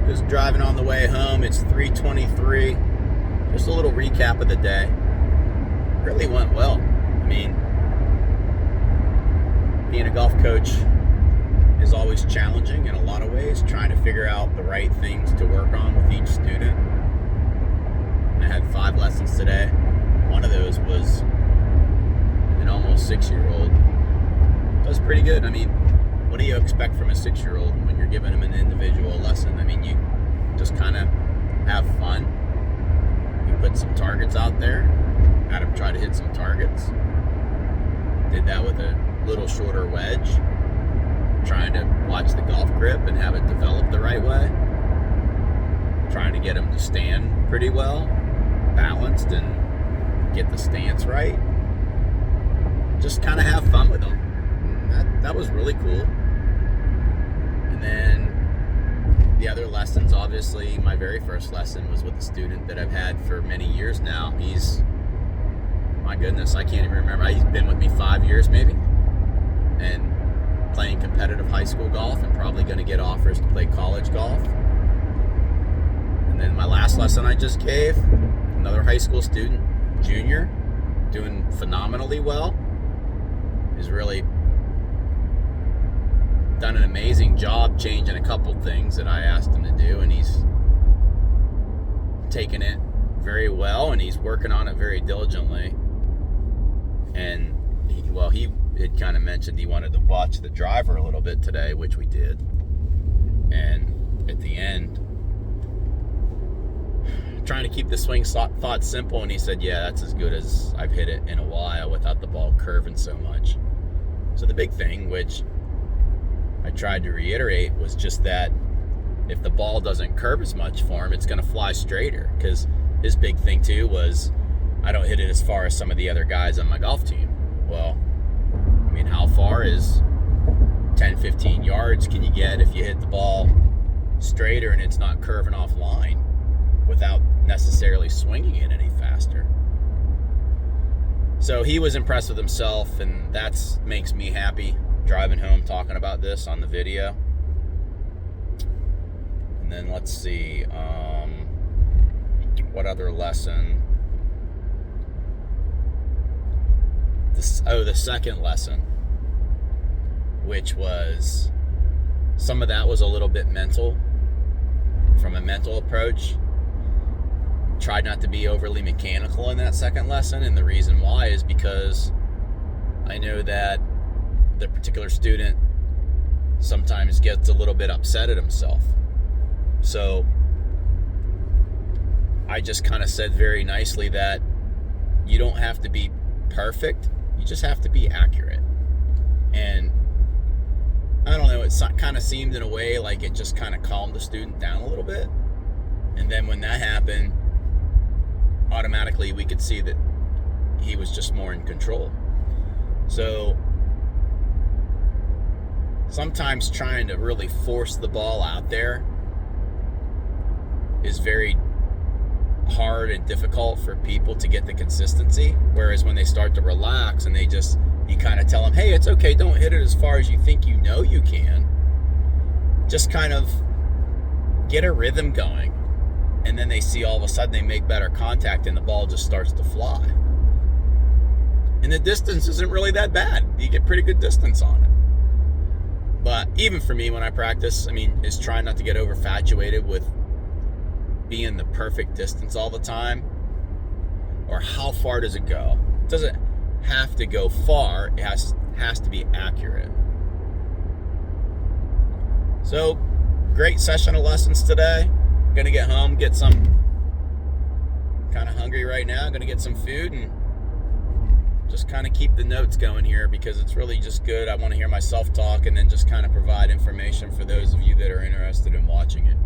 Just driving on the way home. It's 3:23. Just a little recap of the day. Really went well. I mean, being a golf coach is always challenging in a lot of ways, trying to figure out the right things to work on with each student. I had 5 lessons today. One of those was an almost 6-year-old. That was pretty good. I mean, what do you expect from a 6-year-old when you're giving them an individual lesson? I mean, you just kind of have fun. You put some targets out there, had them try to hit some targets. Did that with a little shorter wedge, trying to watch the golf grip and have it develop the right way. Trying to get them to stand pretty well, balanced, and get the stance right. Just kind of have fun with them. That was really cool. And then the other lessons, obviously, my very first lesson was with a student that I've had for many years now. He's, my goodness, I can't even remember. He's been with me 5 years maybe, and playing competitive high school golf and probably going to get offers to play college golf. And then my last lesson I just gave, another high school student, junior, doing phenomenally well. He's really done an amazing job changing a couple things that I asked him to do, and he's taken it very well, and he's working on it very diligently. And he had kind of mentioned he wanted to watch the driver a little bit today, which we did. And at the end, trying to keep the swing thought simple, and he said, yeah, that's as good as I've hit it in a while without the ball curving so much. So the big thing, which I tried to reiterate, was just that if the ball doesn't curve as much for him, it's going to fly straighter. Because his big thing too was, I don't hit it as far as some of the other guys on my golf team. Well, I mean, how far is 10, 15 yards can you get if you hit the ball straighter and it's not curving off line without necessarily swinging it any faster? So he was impressed with himself, and that makes me happy, driving home talking about this on the video. And then let's see, what other lesson? The second lesson, which was, some of that was a little bit mental, from a mental approach. Tried not to be overly mechanical in that second lesson, and the reason why is because I know that the particular student sometimes gets a little bit upset at himself. So I just kind of said very nicely that you don't have to be perfect, you just have to be accurate. And I don't know, it kind of seemed in a way like it just kind of calmed the student down a little bit. And then when that happened, automatically we could see that he was just more in control. So sometimes trying to really force the ball out there is very hard and difficult for people to get the consistency. Whereas when they start to relax and you kind of tell them, hey, it's okay, don't hit it as far as you think you know you can. Just kind of get a rhythm going. And then they see all of a sudden they make better contact and the ball just starts to fly. And the distance isn't really that bad. You get pretty good distance on it. But even for me when I practice, I mean, is trying not to get overfatuated with being the perfect distance all the time. Or how far does it go? It doesn't have to go far. It has to be accurate. So, great session of lessons today. Gonna get home, get some, kind of hungry right now, gonna get some food and just kind of keep the notes going here, because it's really just good. I want to hear myself talk and then just kind of provide information for those of you that are interested in watching it.